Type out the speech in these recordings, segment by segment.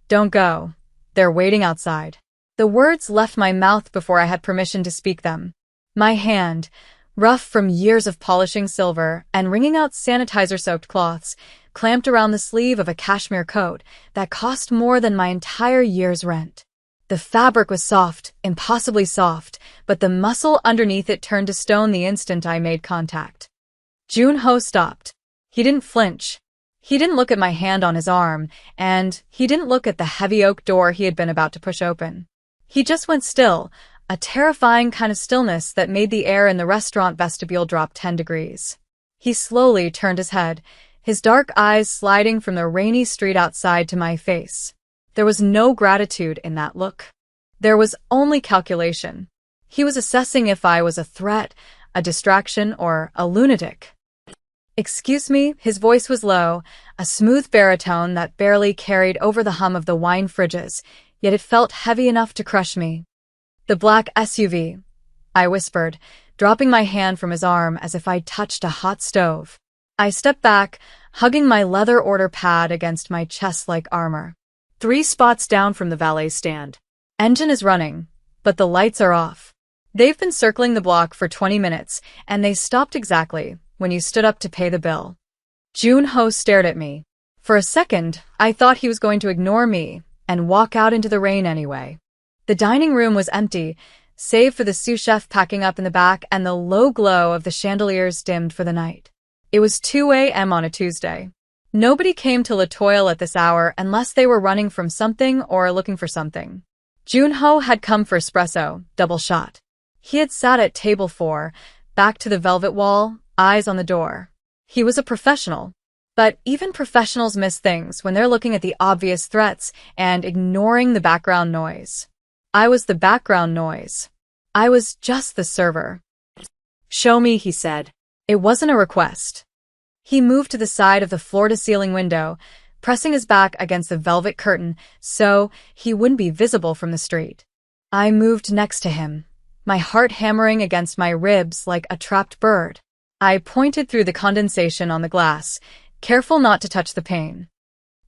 Don't go. They're waiting outside. The words left my mouth before I had permission to speak them. My hand, rough from years of polishing silver and wringing out sanitizer-soaked cloths, clamped around the sleeve of a cashmere coat that cost more than my entire year's rent. The fabric was soft, impossibly soft, but the muscle underneath it turned to stone the instant I made contact. Junho stopped. He didn't flinch. He didn't look at my hand on his arm, and he didn't look at the heavy oak door he had been about to push open. He just went still, a terrifying kind of stillness that made the air in the restaurant vestibule drop 10 degrees. He slowly turned his head, his dark eyes sliding from the rainy street outside to my face. There was no gratitude in that look. There was only calculation. He was assessing if I was a threat, a distraction, or a lunatic. "Excuse me," his voice was low, a smooth baritone that barely carried over the hum of the wine fridges, yet it felt heavy enough to crush me. "The black SUV," I whispered, dropping my hand from his arm as if I'd touched a hot stove. I stepped back, hugging my leather order pad against my chest like armor. 3 spots down from the valet stand. Engine is running, but the lights are off. They've been circling the block for 20 minutes, and they stopped exactly when you stood up to pay the bill. Junho stared at me. For a second, I thought he was going to ignore me and walk out into the rain anyway. The dining room was empty, save for the sous chef packing up in the back and the low glow of the chandeliers dimmed for the night. It was 2 a.m. on a Tuesday. Nobody came to La Toile at this hour unless they were running from something or looking for something. Junho had come for espresso, double shot. He had sat at table 4, back to the velvet wall, eyes on the door. He was a professional. But even professionals miss things when they're looking at the obvious threats and ignoring the background noise. I was the background noise. I was just the server. "Show me," he said. It wasn't a request. He moved to the side of the floor-to-ceiling window, pressing his back against the velvet curtain so he wouldn't be visible from the street. I moved next to him, my heart hammering against my ribs like a trapped bird. I pointed through the condensation on the glass, careful not to touch the pane.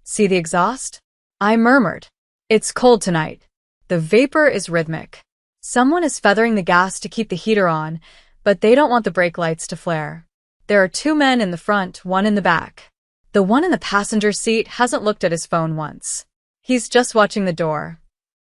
"See the exhaust?" I murmured. "It's cold tonight. The vapor is rhythmic. Someone is feathering the gas to keep the heater on, but they don't want the brake lights to flare. There are 2 men in the front, 1 in the back. The one in the passenger seat hasn't looked at his phone once. He's just watching the door."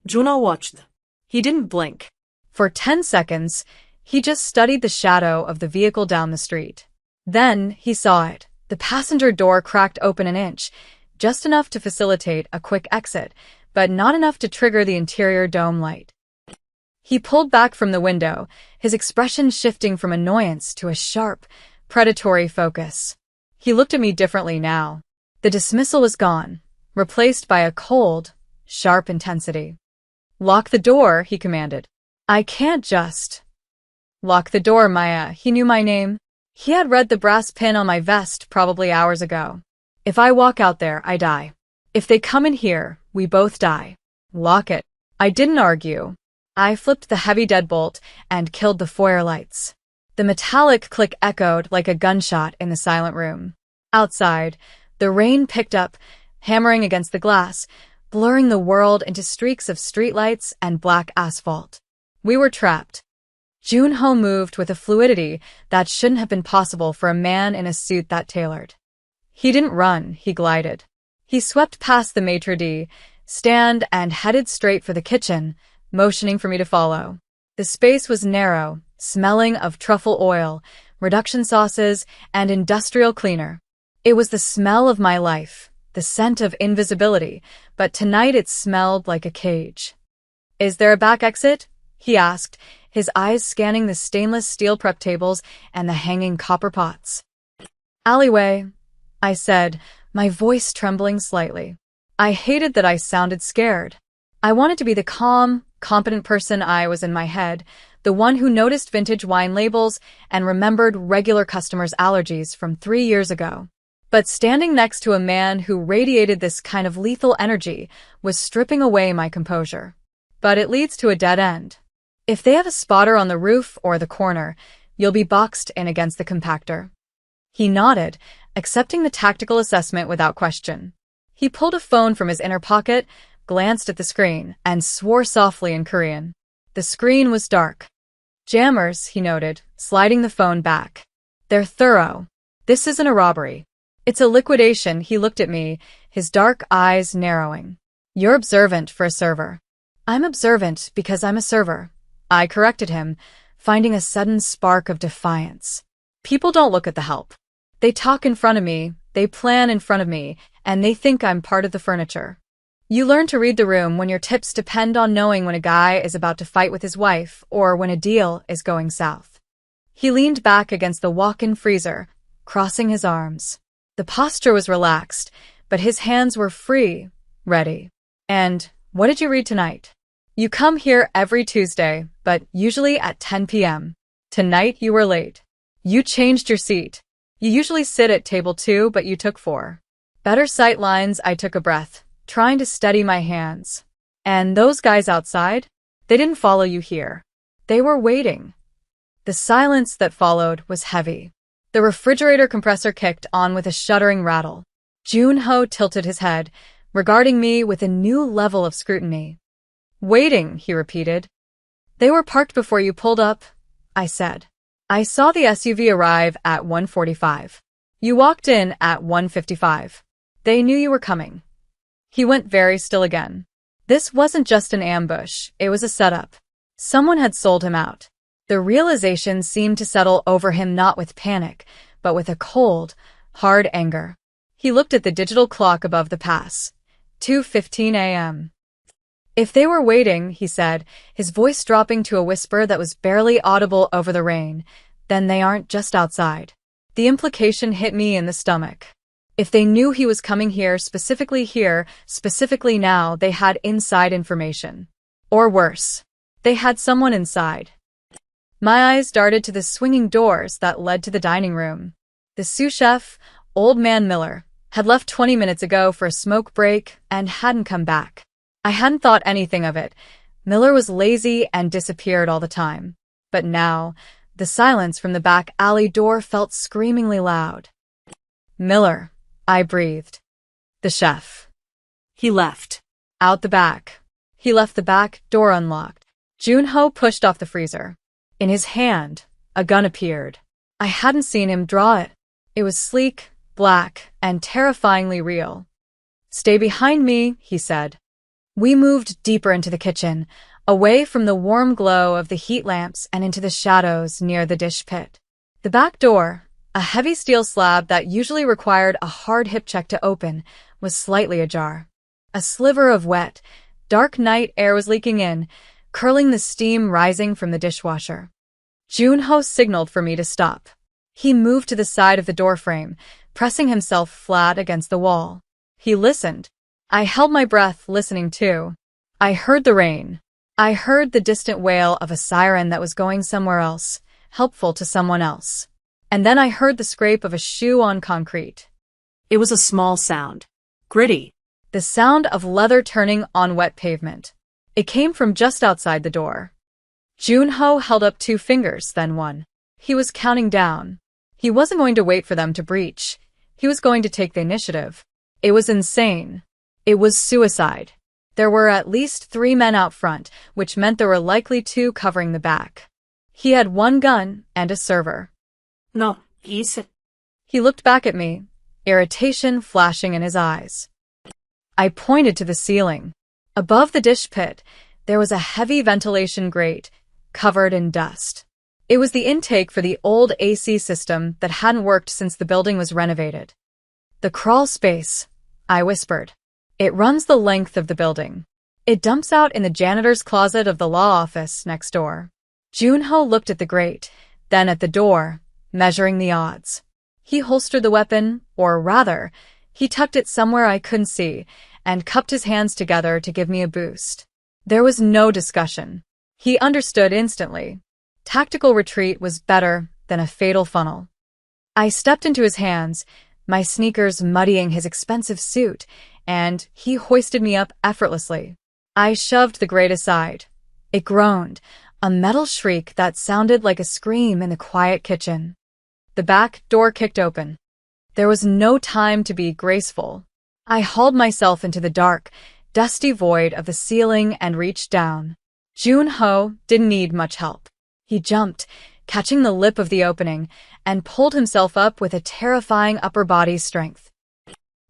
Juno watched. He didn't blink. For 10 seconds, he just studied the shadow of the vehicle down the street. Then he saw it. The passenger door cracked open an inch, just enough to facilitate a quick exit, but not enough to trigger the interior dome light. He pulled back from the window, his expression shifting from annoyance to a sharp, predatory focus. He looked at me differently now. The dismissal was gone, replaced by a cold, sharp intensity. "Lock the door," he commanded. "I can't just..." "Lock the door, Maya." He knew my name. He had read the brass pin on my vest probably hours ago. "If I walk out there, I die. If they come in here, we both die. Lock it." I didn't argue. I flipped the heavy deadbolt and killed the foyer lights. The metallic click echoed like a gunshot in the silent room. Outside, the rain picked up, hammering against the glass, blurring the world into streaks of streetlights and black asphalt. We were trapped. Junho moved with a fluidity that shouldn't have been possible for a man in a suit that tailored. He didn't run, he glided. He swept past the maitre d', stand, and headed straight for the kitchen, motioning for me to follow. The space was narrow, smelling of truffle oil, reduction sauces, and industrial cleaner. It was the smell of my life, the scent of invisibility, but tonight it smelled like a cage. "Is there a back exit?" he asked, his eyes scanning the stainless steel prep tables and the hanging copper pots. "Alleyway," I said, my voice trembling slightly. I hated that I sounded scared. I wanted to be the calm, competent person I was in my head, the one who noticed vintage wine labels and remembered regular customers' allergies from 3 years ago. But standing next to a man who radiated this kind of lethal energy was stripping away my composure. But it leads to a dead end. If they have a spotter on the roof or the corner, you'll be boxed in against the compactor. He nodded, accepting the tactical assessment without question. He pulled a phone from his inner pocket, glanced at the screen and swore softly in Korean. The screen was dark. Jammers, he noted, sliding the phone back. They're thorough. This isn't a robbery. It's a liquidation. He looked at me, his dark eyes narrowing. You're observant for a server. I'm observant because I'm a server. I corrected him, finding a sudden spark of defiance. People don't look at the help. They talk in front of me, they plan in front of me, and they think I'm part of the furniture. You learn to read the room when your tips depend on knowing when a guy is about to fight with his wife or when a deal is going south. He leaned back against the walk-in freezer, crossing his arms. The posture was relaxed, but his hands were free, ready. And, what did you read tonight? You come here every Tuesday, but usually at 10 p.m. Tonight you were late. You changed your seat. You usually sit at table 2, but you took 4. Better sight lines. I took a breath, trying to steady my hands. And those guys outside? They didn't follow you here. They were waiting. The silence that followed was heavy. The refrigerator compressor kicked on with a shuddering rattle. Junho tilted his head, regarding me with a new level of scrutiny. Waiting, he repeated. They were parked before you pulled up, I said. I saw the SUV arrive at 1:45. You walked in at 1:55. They knew you were coming. He went very still again. This wasn't just an ambush, it was a setup. Someone had sold him out. The realization seemed to settle over him not with panic, but with a cold, hard anger. He looked at the digital clock above the pass. 2:15 a.m. If they were waiting, he said, his voice dropping to a whisper that was barely audible over the rain, then they aren't just outside. The implication hit me in the stomach. If they knew he was coming here, specifically now, they had inside information. Or worse, they had someone inside. My eyes darted to the swinging doors that led to the dining room. The sous chef, old man Miller, had left 20 minutes ago for a smoke break and hadn't come back. I hadn't thought anything of it. Miller was lazy and disappeared all the time. But now, the silence from the back alley door felt screamingly loud. Miller, I breathed. The chef. He left. Out the back. He left the back door unlocked. Junho pushed off the freezer. In his hand, a gun appeared. I hadn't seen him draw it. It was sleek, black, and terrifyingly real. Stay behind me, he said. We moved deeper into the kitchen, away from the warm glow of the heat lamps and into the shadows near the dish pit. The back door, a heavy steel slab that usually required a hard hip check to open, was slightly ajar. A sliver of wet, dark night air was leaking in, curling the steam rising from the dishwasher. Junho signaled for me to stop. He moved to the side of the doorframe, pressing himself flat against the wall. He listened. I held my breath, listening too. I heard the rain. I heard the distant wail of a siren that was going somewhere else, helpful to someone else. And then I heard the scrape of a shoe on concrete. It was a small sound. Gritty. The sound of leather turning on wet pavement. It came from just outside the door. Junho held up 2 fingers, then 1. He was counting down. He wasn't going to wait for them to breach. He was going to take the initiative. It was insane. It was suicide. There were at least 3 men out front, which meant there were likely 2 covering the back. He had 1 gun and a server. No, easy. He looked back at me, irritation flashing in his eyes. I pointed to the ceiling. Above the dish pit, there was a heavy ventilation grate, covered in dust. It was the intake for the old AC system that hadn't worked since the building was renovated. The crawl space, I whispered. It runs the length of the building. It dumps out in the janitor's closet of the law office next door. Junho looked at the grate, then at the door, measuring the odds. He holstered the weapon, or rather, he tucked it somewhere I couldn't see, and cupped his hands together to give me a boost. There was no discussion. He understood instantly. Tactical retreat was better than a fatal funnel. I stepped into his hands, my sneakers muddying his expensive suit, and he hoisted me up effortlessly. I shoved the grate aside. It groaned, a metal shriek that sounded like a scream in the quiet kitchen. The back door kicked open. There was no time to be graceful. I hauled myself into the dark, dusty void of the ceiling and reached down. Jun-ho didn't need much help. He jumped, catching the lip of the opening, and pulled himself up with a terrifying upper body strength.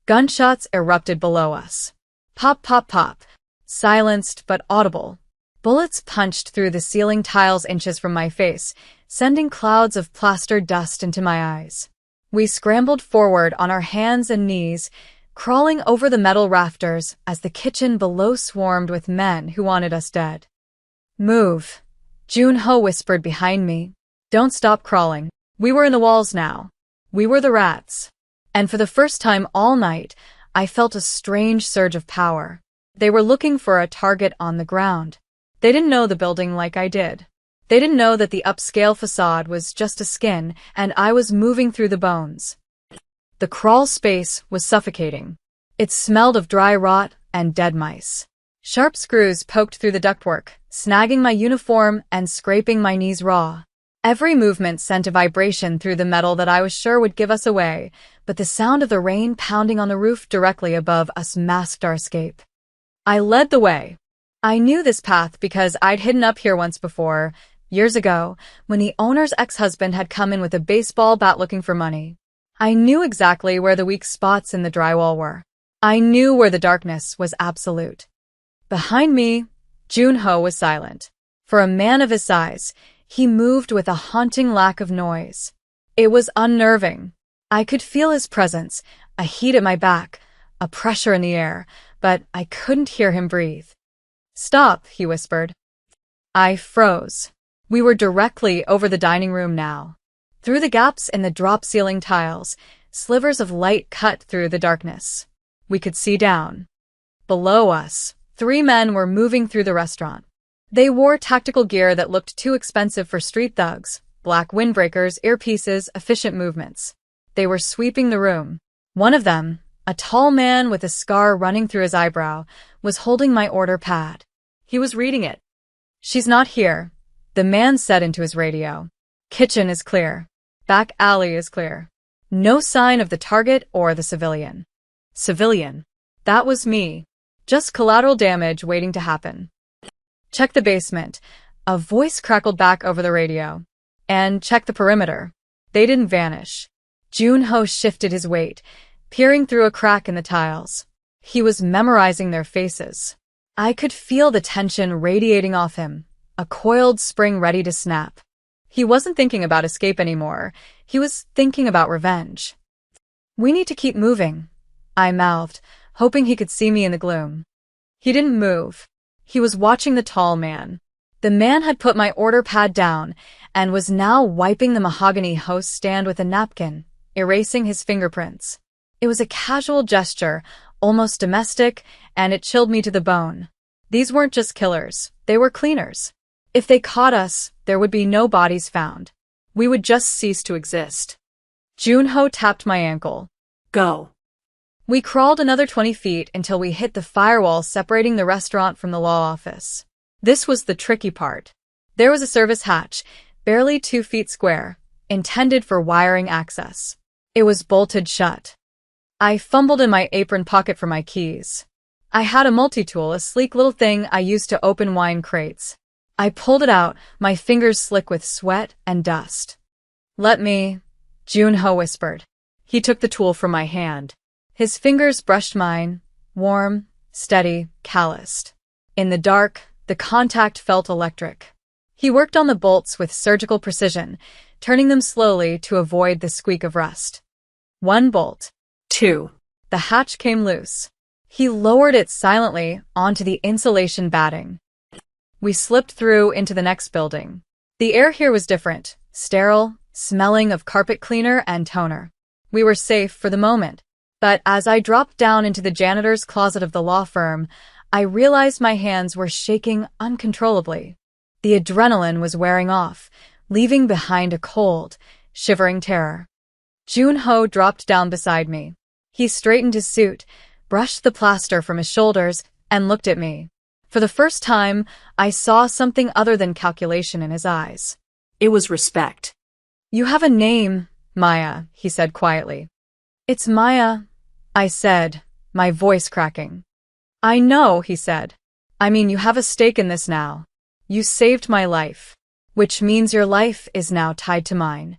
Gunshots erupted below us. Pop, pop, pop. Silenced but audible. Bullets punched through the ceiling tiles inches from my face, sending clouds of plastered dust into my eyes. We scrambled forward on our hands and knees, crawling over the metal rafters as the kitchen below swarmed with men who wanted us dead. Move, Jun-ho whispered behind me. Don't stop crawling. We were in the walls now. We were the rats. And for the first time all night, I felt a strange surge of power. They were looking for a target on the ground. They didn't know the building like I did. They didn't know that the upscale facade was just a skin, and I was moving through the bones. The crawl space was suffocating. It smelled of dry rot and dead mice. Sharp screws poked through the ductwork, snagging my uniform and scraping my knees raw. Every movement sent a vibration through the metal that I was sure would give us away, but the sound of the rain pounding on the roof directly above us masked our escape. I led the way. I knew this path because I'd hidden up here once before, years ago, when the owner's ex-husband had come in with a baseball bat looking for money. I knew exactly where the weak spots in the drywall were. I knew where the darkness was absolute. Behind me, Jun-ho was silent. For a man of his size, he moved with a haunting lack of noise. It was unnerving. I could feel his presence, a heat at my back, a pressure in the air, but I couldn't hear him breathe. Stop, he whispered. I froze. We were directly over the dining room now. Through the gaps in the drop-ceiling tiles, slivers of light cut through the darkness. We could see down. Below us, 3 men were moving through the restaurant. They wore tactical gear that looked too expensive for street thugs, black windbreakers, earpieces, efficient movements. They were sweeping the room. One of them, a tall man with a scar running through his eyebrow, was holding my order pad. He was reading it. She's not here, the man said into his radio. Kitchen is clear. Back alley is clear. No sign of the target or the civilian. Civilian. That was me. Just collateral damage waiting to happen. Check the basement. A voice crackled back over the radio. And check the perimeter. They didn't vanish. Jun-ho shifted his weight, peering through a crack in the tiles. He was memorizing their faces. I could feel the tension radiating off him, a coiled spring ready to snap. He wasn't thinking about escape anymore. He was thinking about revenge. We need to keep moving, I mouthed, hoping he could see me in the gloom. He didn't move. He was watching the tall man. The man had put my order pad down and was now wiping the mahogany host stand with a napkin, erasing his fingerprints. It was a casual gesture, almost domestic, and it chilled me to the bone. These weren't just killers, they were cleaners. If they caught us, there would be no bodies found. We would just cease to exist. Jun-ho tapped my ankle. Go. We crawled another 20 feet until we hit the firewall separating the restaurant from the law office. This was the tricky part. There was a service hatch, barely 2 feet square, intended for wiring access. It was bolted shut. I fumbled in my apron pocket for my keys. I had a multi-tool, a sleek little thing I used to open wine crates. I pulled it out, my fingers slick with sweat and dust. Let me, Jun-ho whispered. He took the tool from my hand. His fingers brushed mine, warm, steady, calloused. In the dark, the contact felt electric. He worked on the bolts with surgical precision, turning them slowly to avoid the squeak of rust. 1 bolt. 2. The hatch came loose. He lowered it silently onto the insulation batting. We slipped through into the next building. The air here was different, sterile, smelling of carpet cleaner and toner. We were safe for the moment. But as I dropped down into the janitor's closet of the law firm, I realized my hands were shaking uncontrollably. The adrenaline was wearing off, leaving behind a cold, shivering terror. Jun-ho dropped down beside me. He straightened his suit, brushed the plaster from his shoulders, and looked at me. For the first time, I saw something other than calculation in his eyes. It was respect. You have a name, Maya, he said quietly. It's Maya, I said, my voice cracking. I know, he said. I mean, you have a stake in this now. You saved my life. Which means your life is now tied to mine.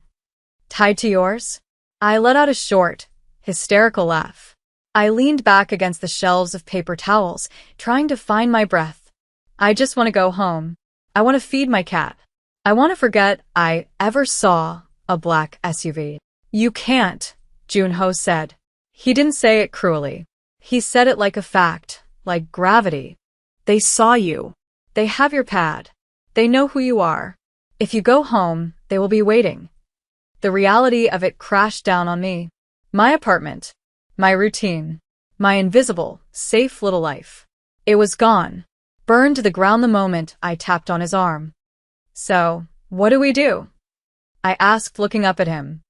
Tied to yours? I let out a short, hysterical laugh. I leaned back against the shelves of paper towels, trying to find my breath. I just want to go home. I want to feed my cat. I want to forget I ever saw a black SUV. You can't, Junho said. He didn't say it cruelly. He said it like a fact, like gravity. They saw you. They have your pad. They know who you are. If you go home, they will be waiting. The reality of it crashed down on me. My apartment. My routine. My invisible, safe little life. It was gone. Burned to the ground the moment I tapped on his arm. So, what do we do? I asked, looking up at him.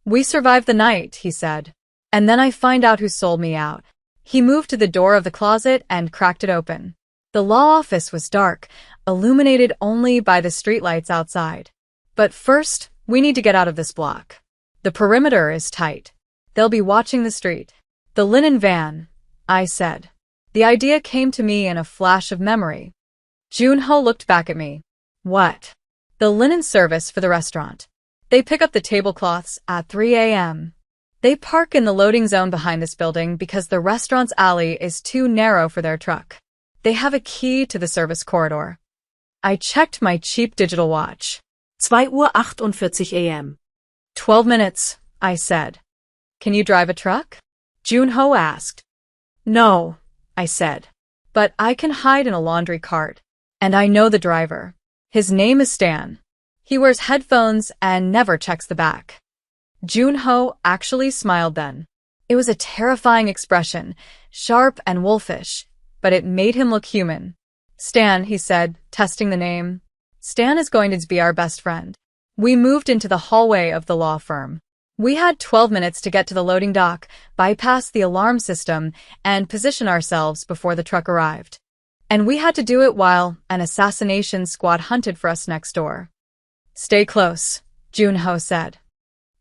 We survived the night, he said. And then I find out who sold me out. He moved to the door of the closet and cracked it open. The law office was dark, illuminated only by the streetlights outside. But first, we need to get out of this block. The perimeter is tight. They'll be watching the street. The linen van, I said. The idea came to me in a flash of memory. Junho looked back at me. What? The linen service for the restaurant. They pick up the tablecloths at 3 a.m. They park in the loading zone behind this building because the restaurant's alley is too narrow for their truck. They have a key to the service corridor. I checked my cheap digital watch. 2:48 a.m. 12 minutes, I said. Can you drive a truck? Junho asked. No, I said. But I can hide in a laundry cart. And I know the driver. His name is Stan. He wears headphones and never checks the back. Junho actually smiled then. It was a terrifying expression, sharp and wolfish, but it made him look human. Stan, he said, testing the name. Stan is going to be our best friend. We moved into the hallway of the law firm. We had 12 minutes to get to the loading dock, bypass the alarm system, and position ourselves before the truck arrived. And we had to do it while an assassination squad hunted for us next door. Stay close, Junho said.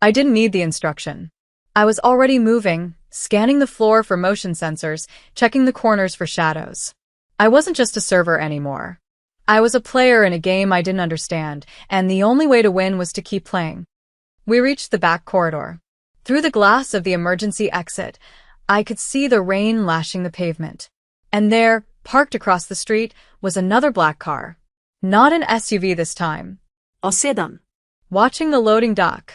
I didn't need the instruction. I was already moving, scanning the floor for motion sensors, checking the corners for shadows. I wasn't just a server anymore. I was a player in a game I didn't understand, and the only way to win was to keep playing. We reached the back corridor. Through the glass of the emergency exit, I could see the rain lashing the pavement. And there, parked across the street, was another black car. Not an SUV this time. A sedan. Watching the loading dock.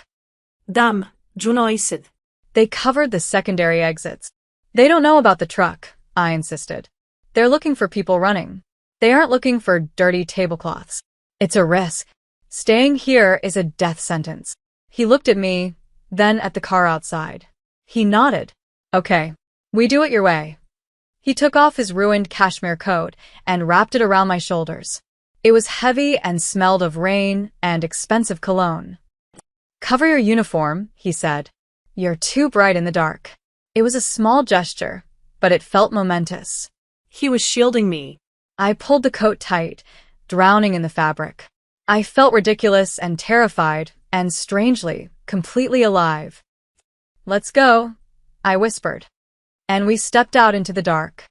Dam, Junho said. They covered the secondary exits. They don't know about the truck, I insisted. They're looking for people running. They aren't looking for dirty tablecloths. It's a risk. Staying here is a death sentence. He looked at me, then at the car outside. He nodded. Okay, we do it your way. He took off his ruined cashmere coat and wrapped it around my shoulders. It was heavy and smelled of rain and expensive cologne. Cover your uniform, he said. You're too bright in the dark. It was a small gesture, but it felt momentous. He was shielding me. I pulled the coat tight, drowning in the fabric. I felt ridiculous and terrified, and strangely, completely alive. Let's go, I whispered. And we stepped out into the dark.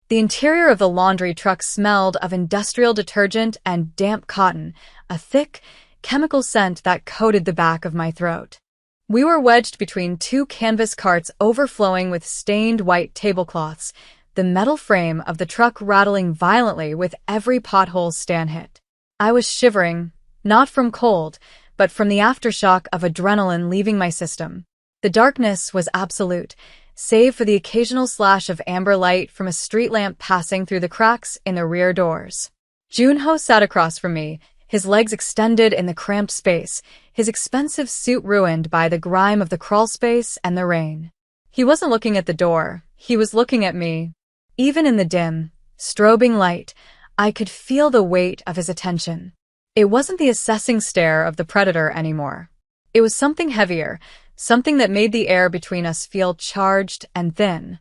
The interior of the laundry truck smelled of industrial detergent and damp cotton, a thick, chemical scent that coated the back of my throat. We were wedged between two canvas carts overflowing with stained white tablecloths, the metal frame of the truck rattling violently with every pothole Stan hit. I was shivering, not from cold, but from the aftershock of adrenaline leaving my system. The darkness was absolute, save for the occasional slash of amber light from a street lamp passing through the cracks in the rear doors. Junho sat across from me, his legs extended in the cramped space, his expensive suit ruined by the grime of the crawl space and the rain. He wasn't looking at the door, he was looking at me. Even in the dim, strobing light, I could feel the weight of his attention. It wasn't the assessing stare of the predator anymore. It was something heavier, something that made the air between us feel charged and thin.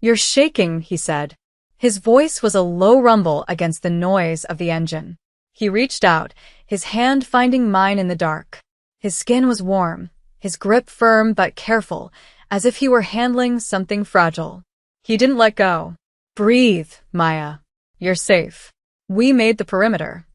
You're shaking, he said. His voice was a low rumble against the noise of the engine. He reached out, his hand finding mine in the dark. His skin was warm, his grip firm but careful, as if he were handling something fragile. He didn't let go. Breathe, Maya. You're safe. We made the perimeter.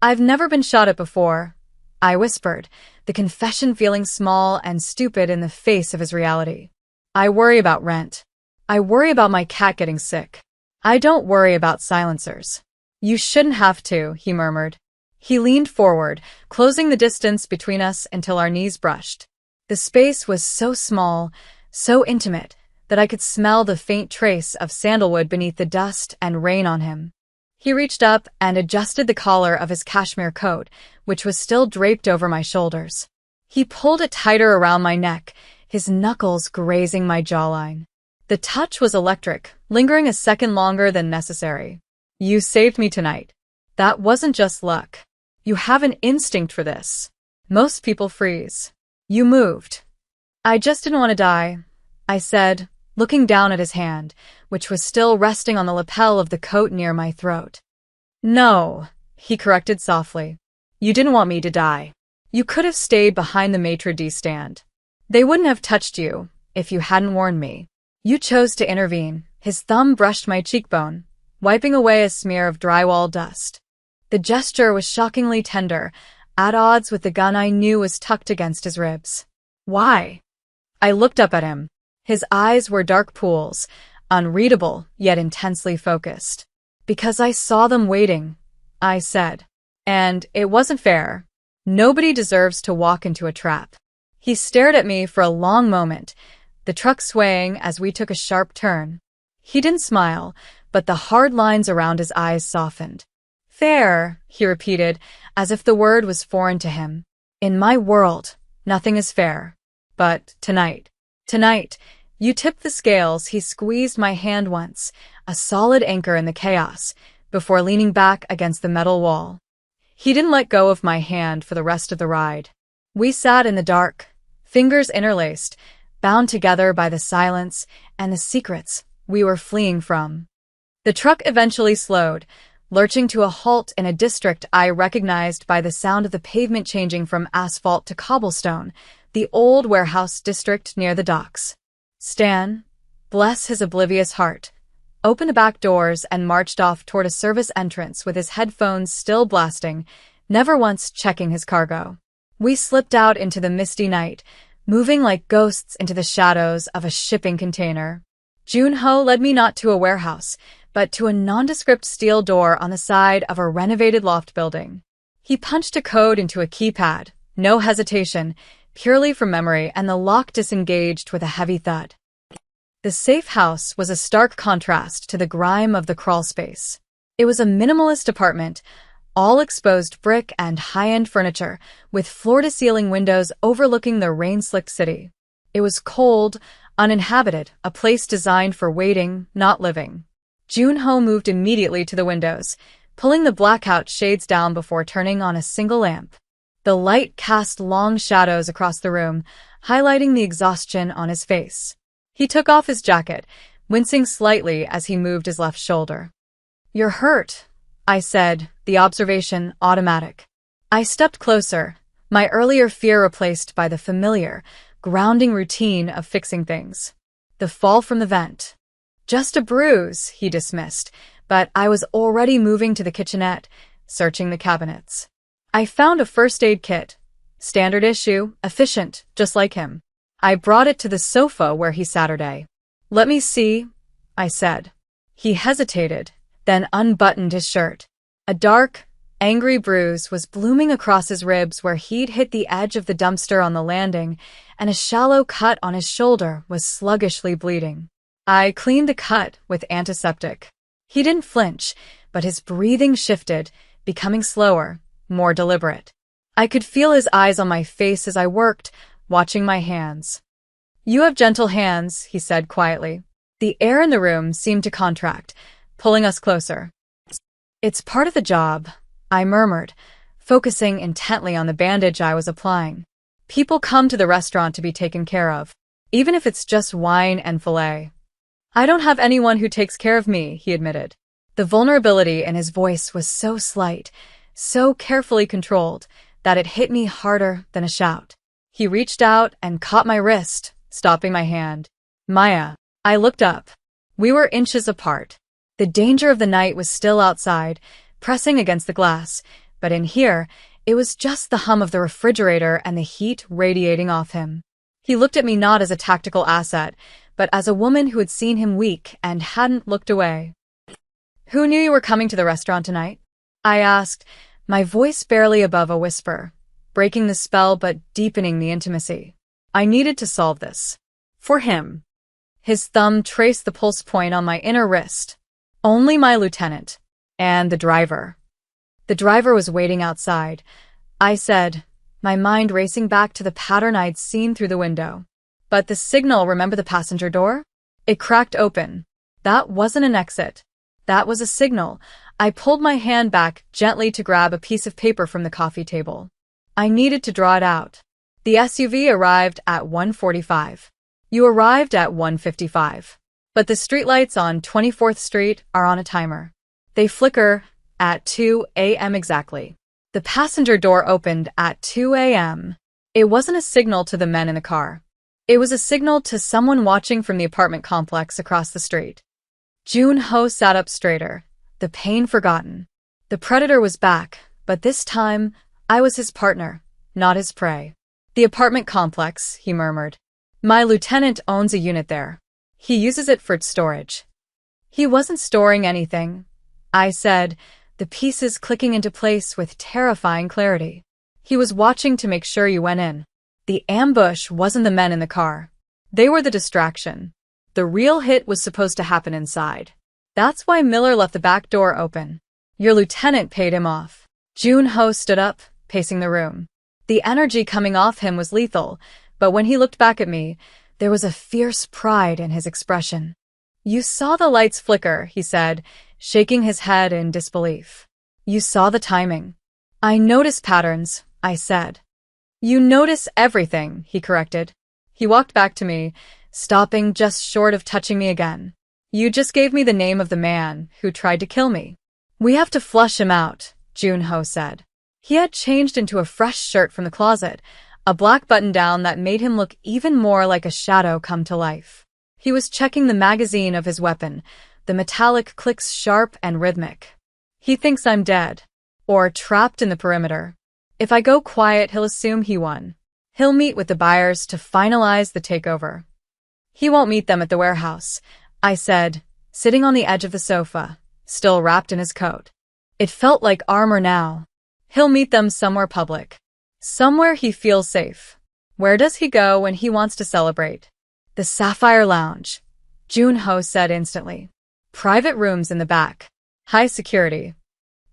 I've never been shot at before, I whispered, the confession feeling small and stupid in the face of his reality. I worry about rent. I worry about my cat getting sick. I don't worry about silencers. You shouldn't have to, he murmured. He leaned forward, closing the distance between us until our knees brushed. The space was so small, so intimate, that I could smell the faint trace of sandalwood beneath the dust and rain on him. He reached up and adjusted the collar of his cashmere coat, which was still draped over my shoulders. He pulled it tighter around my neck, his knuckles grazing my jawline. The touch was electric, lingering a second longer than necessary. You saved me tonight. That wasn't just luck. You have an instinct for this. Most people freeze. You moved. I just didn't want to die, I said, looking down at his hand, which was still resting on the lapel of the coat near my throat. No, he corrected softly. You didn't want me to die. You could have stayed behind the maitre d' stand. They wouldn't have touched you if you hadn't warned me. You chose to intervene. His thumb brushed my cheekbone, wiping away a smear of drywall dust. The gesture was shockingly tender, at odds with the gun I knew was tucked against his ribs. Why? I looked up at him. His eyes were dark pools, unreadable yet intensely focused. Because I saw them waiting, I said. And it wasn't fair. Nobody deserves to walk into a trap. He stared at me for a long moment, the truck swaying as we took a sharp turn. He didn't smile, but the hard lines around his eyes softened. Fair, he repeated, as if the word was foreign to him. In my world, nothing is fair. But tonight, you tipped the scales. He squeezed my hand once, a solid anchor in the chaos, before leaning back against the metal wall. He didn't let go of my hand for the rest of the ride. We sat in the dark, fingers interlaced, bound together by the silence and the secrets we were fleeing from. The truck eventually slowed, lurching to a halt in a district I recognized by the sound of the pavement changing from asphalt to cobblestone, the old warehouse district near the docks. Stan, bless his oblivious heart, opened the back doors and marched off toward a service entrance with his headphones still blasting, never once checking his cargo. We slipped out into the misty night, moving like ghosts into the shadows of a shipping container. Junho led me not to a warehouse, but to a nondescript steel door on the side of a renovated loft building. He punched a code into a keypad, no hesitation, purely from memory, and the lock disengaged with a heavy thud. The safe house was a stark contrast to the grime of the crawl space. It was a minimalist apartment, all exposed brick and high-end furniture, with floor-to-ceiling windows overlooking the rain-slicked city. It was cold, uninhabited, a place designed for waiting, not living. Junho moved immediately to the windows, pulling the blackout shades down before turning on a single lamp. The light cast long shadows across the room, highlighting the exhaustion on his face. He took off his jacket, wincing slightly as he moved his left shoulder. "You're hurt," I said, the observation automatic. I stepped closer, my earlier fear replaced by the familiar, grounding routine of fixing things. The fall from the vent. "Just a bruise," he dismissed, but I was already moving to the kitchenette, searching the cabinets. I found a first aid kit. Standard issue, efficient, just like him. I brought it to the sofa where he Saturday. "Let me see," I said. He hesitated, then unbuttoned his shirt. A dark, angry bruise was blooming across his ribs where he'd hit the edge of the dumpster on the landing, and a shallow cut on his shoulder was sluggishly bleeding. I cleaned the cut with antiseptic. He didn't flinch, but his breathing shifted, becoming slower, more deliberate. I could feel his eyes on my face as I worked, watching my hands. "You have gentle hands," he said quietly. The air in the room seemed to contract, pulling us closer. "It's part of the job," I murmured, focusing intently on the bandage I was applying. "People come to the restaurant to be taken care of, even if it's just wine and filet." "I don't have anyone who takes care of me," he admitted. The vulnerability in his voice was so slight, so carefully controlled, that it hit me harder than a shout. He reached out and caught my wrist, stopping my hand. "Maya." I looked up. We were inches apart. The danger of the night was still outside, pressing against the glass, but in here, it was just the hum of the refrigerator and the heat radiating off him. He looked at me not as a tactical asset, but as a woman who had seen him weak and hadn't looked away. "Who knew you were coming to the restaurant tonight?" I asked, my voice barely above a whisper, breaking the spell but deepening the intimacy. I needed to solve this. For him. His thumb traced the pulse point on my inner wrist. Only my lieutenant. And the driver. The driver was waiting outside. I said, my mind racing back to the pattern I'd seen through the window. But the signal, remember the passenger door? It cracked open. That wasn't an exit. That was a signal. I pulled my hand back gently to grab a piece of paper from the coffee table. I needed to draw it out. The SUV arrived at 1:45. You arrived at 1:55. But the streetlights on 24th Street are on a timer. They flicker at 2 a.m. exactly. The passenger door opened at 2 a.m. It wasn't a signal to the men in the car. It was a signal to someone watching from the apartment complex across the street. Jun-ho sat up straighter, the pain forgotten. The predator was back, but this time, I was his partner, not his prey. "The apartment complex," he murmured. "My lieutenant owns a unit there. He uses it for storage." He wasn't storing anything, I said, the pieces clicking into place with terrifying clarity. He was watching to make sure you went in. The ambush wasn't the men in the car. They were the distraction. The real hit was supposed to happen inside. That's why Miller left the back door open. Your lieutenant paid him off. Jun-ho stood up, pacing the room. The energy coming off him was lethal, but when he looked back at me, there was a fierce pride in his expression. "You saw the lights flicker," he said, shaking his head in disbelief. "You saw the timing." "I notice patterns," I said. "You notice everything," he corrected. He walked back to me, stopping just short of touching me again. "You just gave me the name of the man who tried to kill me." "We have to flush him out," Jun-ho said. He had changed into a fresh shirt from the closet, a black button-down that made him look even more like a shadow come to life. He was checking the magazine of his weapon, the metallic clicks sharp and rhythmic. "He thinks I'm dead. Or trapped in the perimeter. If I go quiet, he'll assume he won. He'll meet with the buyers to finalize the takeover." "He won't meet them at the warehouse," I said, sitting on the edge of the sofa, still wrapped in his coat. It felt like armor now. "He'll meet them somewhere public. Somewhere he feels safe." "Where does he go when he wants to celebrate?" "The Sapphire Lounge," Jun-ho said instantly. "Private rooms in the back. High security."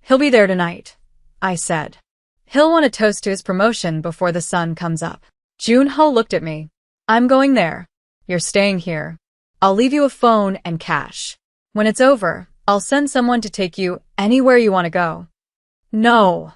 "He'll be there tonight," I said. "He'll want to toast to his promotion before the sun comes up." Jun-ho looked at me. "I'm going there. You're staying here. I'll leave you a phone and cash. When it's over, I'll send someone to take you anywhere you want to go." "No,"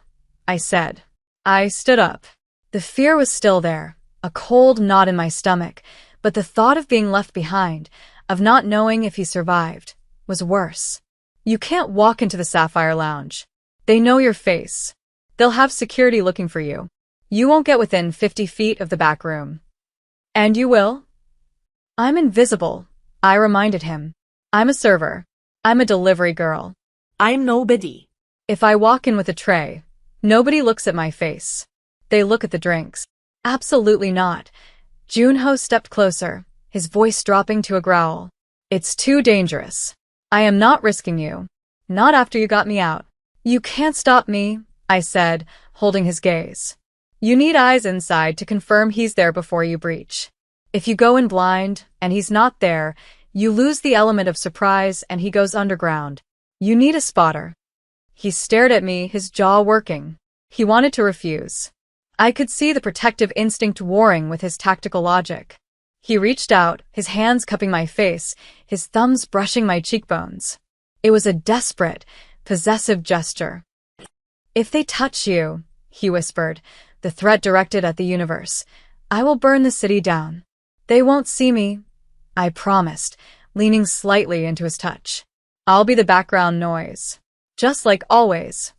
I said. I stood up. The fear was still there, a cold knot in my stomach, but the thought of being left behind, of not knowing if he survived, was worse. "You can't walk into the Sapphire Lounge. They know your face. They'll have security looking for you. You won't get within 50 feet of the back room." "And you will?" "I'm invisible," I reminded him. "I'm a server. I'm a delivery girl. I'm nobody." If I walk in with a tray, nobody looks at my face. They look at the drinks." "Absolutely not." Jun-ho stepped closer, his voice dropping to a growl. "It's too dangerous. I am not risking you. Not after you got me out." "You can't stop me," I said, holding his gaze. "You need eyes inside to confirm he's there before you breach. If you go in blind, and he's not there, you lose the element of surprise and he goes underground. You need a spotter." He stared at me, his jaw working. He wanted to refuse. I could see the protective instinct warring with his tactical logic. He reached out, his hands cupping my face, his thumbs brushing my cheekbones. It was a desperate, possessive gesture. "If they touch you," he whispered, the threat directed at the universe, "I will burn the city down." "They won't see me," I promised, leaning slightly into his touch. "I'll be the background noise. Just like always."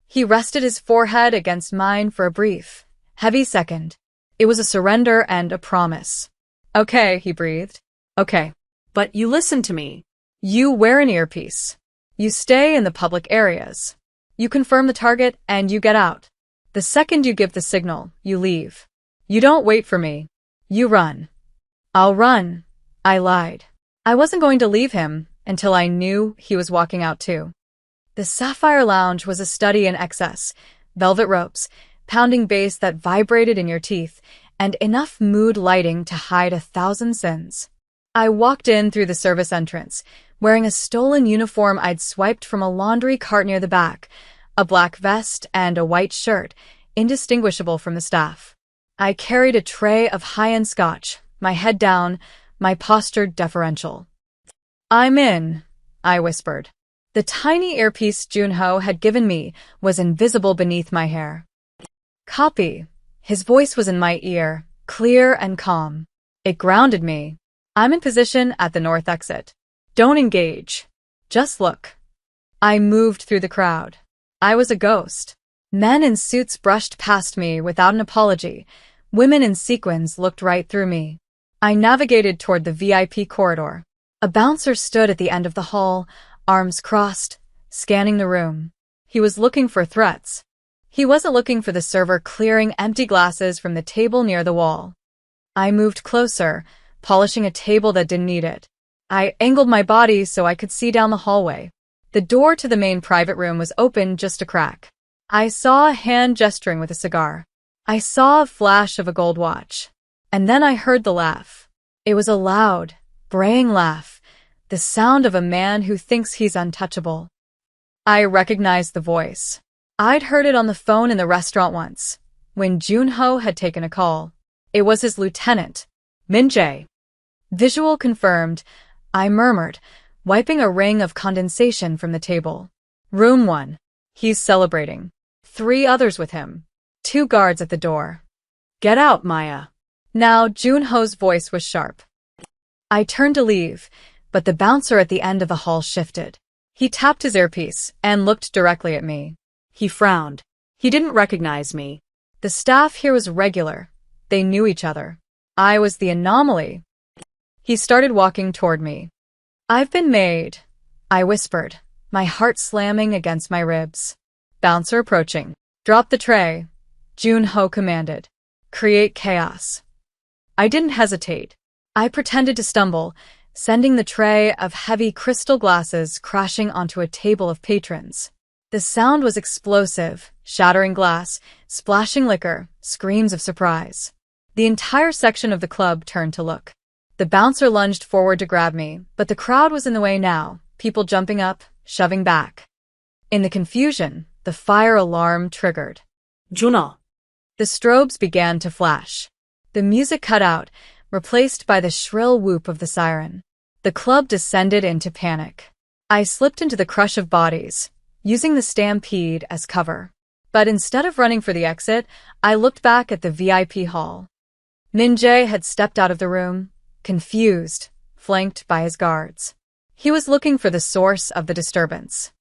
He rested his forehead against mine for a brief, heavy second. It was a surrender and a promise. "Okay," he breathed. "Okay." But you listen to me. You wear an earpiece. You stay in the public areas. You confirm the target and you get out. The second you give the signal, you leave. You don't wait for me. You run. I'll run. I lied. I wasn't going to leave him until I knew he was walking out too. The Sapphire Lounge was a study in excess, velvet ropes, pounding bass that vibrated in your teeth, and enough mood lighting to hide 1,000 sins. I walked in through the service entrance, wearing a stolen uniform I'd swiped from a laundry cart near the back, a black vest and a white shirt, indistinguishable from the staff. I carried a tray of high-end scotch, my head down, my posture deferential. "I'm in," I whispered. The tiny earpiece Junho had given me was invisible beneath my hair. "Copy." His voice was in my ear, clear and calm. It grounded me. "I'm in position at the north exit. Don't engage. Just look." I moved through the crowd. I was a ghost. Men in suits brushed past me without an apology. Women in sequins looked right through me. I navigated toward the VIP corridor. A bouncer stood at the end of the hall, arms crossed, scanning the room. He was looking for threats. He wasn't looking for the server clearing empty glasses from the table near the wall. I moved closer, polishing a table that didn't need it. I angled my body so I could see down the hallway. The door to the main private room was open just a crack. I saw a hand gesturing with a cigar. I saw a flash of a gold watch. And then I heard the laugh. It was a loud, braying laugh, the sound of a man who thinks he's untouchable. I recognized the voice. I'd heard it on the phone in the restaurant once, when Junho had taken a call. It was his lieutenant, Min-jae. Visual confirmed, I murmured, wiping a ring of condensation from the table. Room 1. He's celebrating. 3 others with him. 2 guards at the door. "Get out, Maya." Now Junho's voice was sharp. I turned to leave, but the bouncer at the end of the hall shifted. He tapped his earpiece and looked directly at me. He frowned. He didn't recognize me. The staff here was regular. They knew each other. I was the anomaly. He started walking toward me. "I've been made," I whispered, my heart slamming against my ribs. Bouncer approaching. "Drop the tray," Junho commanded. "Create chaos." I didn't hesitate. I pretended to stumble, sending the tray of heavy crystal glasses crashing onto a table of patrons. The sound was explosive, shattering glass, splashing liquor, screams of surprise. The entire section of the club turned to look. The bouncer lunged forward to grab me, but the crowd was in the way now, people jumping up, shoving back. In the confusion, the fire alarm triggered. "Junho." The strobes began to flash. The music cut out, replaced by the shrill whoop of the siren. The club descended into panic. I slipped into the crush of bodies, using the stampede as cover. But instead of running for the exit, I looked back at the VIP hall. Min-jae had stepped out of the room, confused, flanked by his guards. He was looking for the source of the disturbance.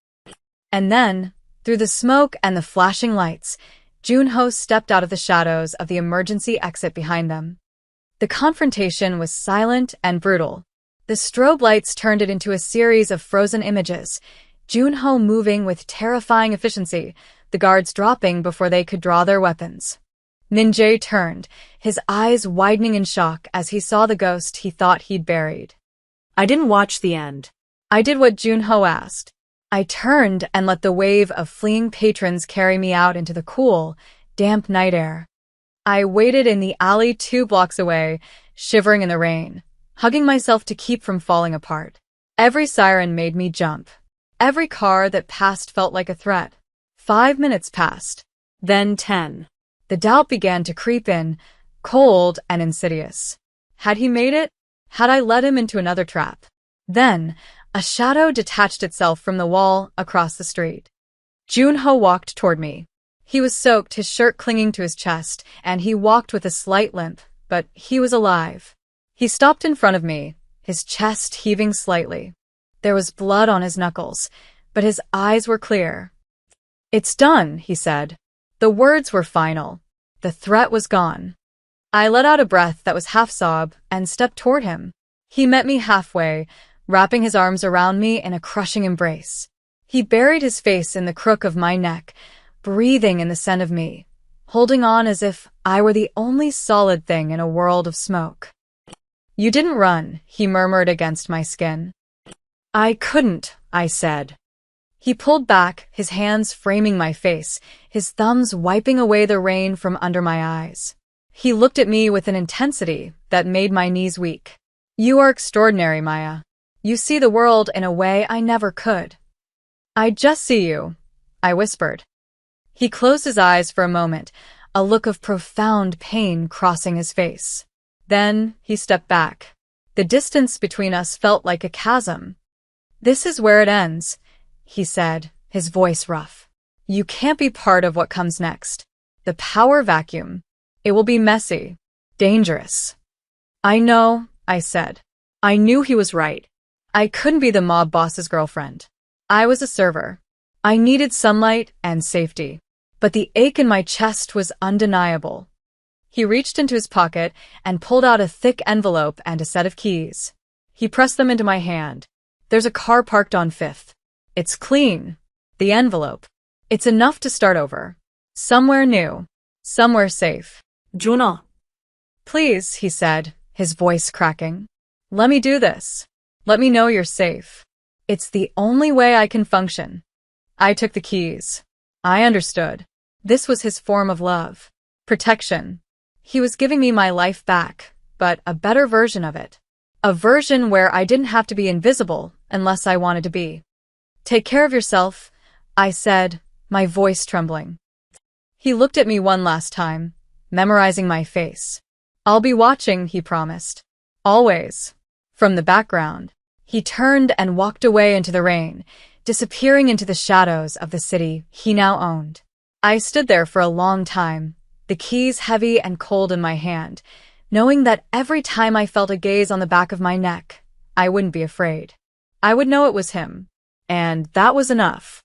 And then, through the smoke and the flashing lights, Junho stepped out of the shadows of the emergency exit behind them. The confrontation was silent and brutal. The strobe lights turned it into a series of frozen images, Junho moving with terrifying efficiency, the guards dropping before they could draw their weapons. Min-jae turned, his eyes widening in shock as he saw the ghost he thought he'd buried. I didn't watch the end. I did what Junho asked. I turned and let the wave of fleeing patrons carry me out into the cool, damp night air. I waited in the alley 2 blocks away, shivering in the rain, hugging myself to keep from falling apart. Every siren made me jump. Every car that passed felt like a threat. 5 minutes passed. Then 10. The doubt began to creep in, cold and insidious. Had he made it? Had I led him into another trap? Then, a shadow detached itself from the wall across the street. Junho walked toward me. He was soaked, his shirt clinging to his chest, and he walked with a slight limp, but he was alive. He stopped in front of me, his chest heaving slightly. There was blood on his knuckles, but his eyes were clear. "It's done," he said. The words were final. The threat was gone. I let out a breath that was half sob and stepped toward him. He met me halfway, wrapping his arms around me in a crushing embrace. He buried his face in the crook of my neck, breathing in the scent of me, holding on as if I were the only solid thing in a world of smoke. "You didn't run," he murmured against my skin. "I couldn't," I said. He pulled back, his hands framing my face, his thumbs wiping away the rain from under my eyes. He looked at me with an intensity that made my knees weak. "You are extraordinary, Maya. You see the world in a way I never could." "I just see you," I whispered. He closed his eyes for a moment, a look of profound pain crossing his face. Then he stepped back. The distance between us felt like a chasm. "This is where it ends," he said, his voice rough. "You can't be part of what comes next. The power vacuum. It will be messy, dangerous." "I know," I said. I knew he was right. I couldn't be the mob boss's girlfriend. I was a server. I needed sunlight and safety. But the ache in my chest was undeniable. He reached into his pocket and pulled out a thick envelope and a set of keys. He pressed them into my hand. "There's a car parked on 5th. It's clean. The envelope. It's enough to start over. Somewhere new. Somewhere safe." Juno. "Please," he said, his voice cracking. "Let me do this. Let me know you're safe. It's the only way I can function." I took the keys. I understood. This was his form of love. Protection. He was giving me my life back, but a better version of it. A version where I didn't have to be invisible unless I wanted to be. "Take care of yourself," I said, my voice trembling. He looked at me one last time, memorizing my face. "I'll be watching," he promised. "Always." From the background, he turned and walked away into the rain, disappearing into the shadows of the city he now owned. I stood there for a long time, the keys heavy and cold in my hand, knowing that every time I felt a gaze on the back of my neck, I wouldn't be afraid. I would know it was him, and that was enough.